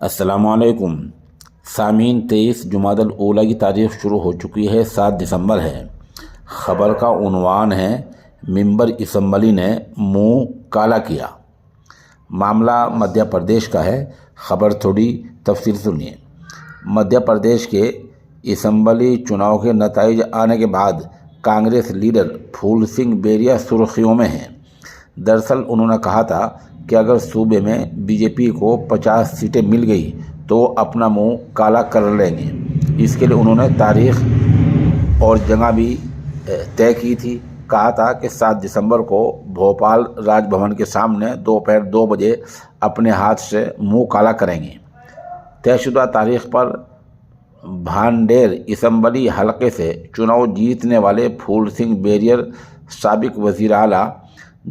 السلام علیکم سامعین، 23 جمادی الاولیٰ کی تاریخ شروع ہو چکی ہے، 7 دسمبر ہے۔ خبر کا عنوان ہے ممبر اسمبلی نے منہ کالا کیا۔ معاملہ مدھیہ پردیش کا ہے۔ خبر تھوڑی تفصیل سنیے۔ مدھیہ پردیش کے اسمبلی چناؤ کے نتائج آنے کے بعد کانگریس لیڈر پھول سنگھ بیریا سرخیوں میں ہیں۔ دراصل انہوں نے کہا تھا کہ اگر صوبے میں بی جے پی کو 50 سیٹیں مل گئی تو وہ اپنا منہ کالا کر لیں گے۔ اس کے لیے انہوں نے تاریخ اور جگہ بھی طے کی تھی۔ کہا تھا کہ 7 دسمبر کو بھوپال راج بھون کے سامنے دوپہر 2 بجے اپنے ہاتھ سے منہ کالا کریں گے۔ طے شدہ تاریخ پر بھانڈیر اسمبلی حلقے سے چناؤ جیتنے والے پھول سنگھ بیریا سابق وزیر اعلیٰ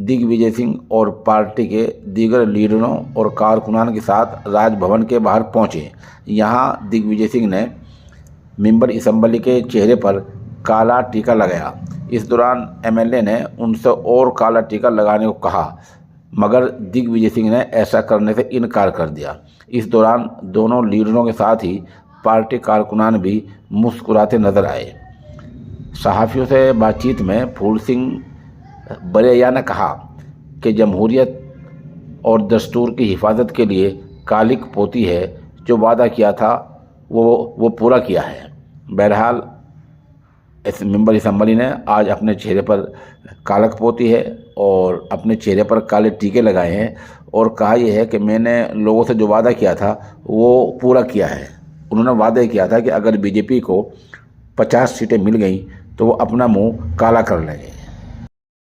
دگ وجے سنگھ اور پارٹی کے دیگر لیڈروں اور کارکنان کے ساتھ راج بھون کے باہر پہنچے۔ یہاں دگ وجے سنگھ نے ممبر اسمبلی کے چہرے پر کالا ٹیکا لگایا۔ اس دوران ایم ایل اے نے ان سے اور کالا ٹیکا لگانے کو کہا، مگر دگ وجے سنگھ نے ایسا کرنے سے انکار کر دیا۔ اس دوران دونوں لیڈروں کے ساتھ ہی پارٹی کارکنان بھی مسکراتے نظر آئے۔ صحافیوں سے بات چیت میں پھول سنگھ بیریا نے کہا کہ جمہوریت اور دستور کی حفاظت کے لیے کالک پوتی ہے، جو وعدہ کیا تھا وہ پورا کیا ہے۔ بہرحال اس ممبر اسمبلی نے آج اپنے چہرے پر کالک پوتی ہے اور اپنے چہرے پر کالے ٹیکے لگائے ہیں اور کہا یہ ہے کہ میں نے لوگوں سے جو وعدہ کیا تھا وہ پورا کیا ہے۔ انہوں نے وعدہ کیا تھا کہ اگر بی جے پی کو 50 سیٹیں مل گئیں تو وہ اپنا منہ کالا کر لیں گے۔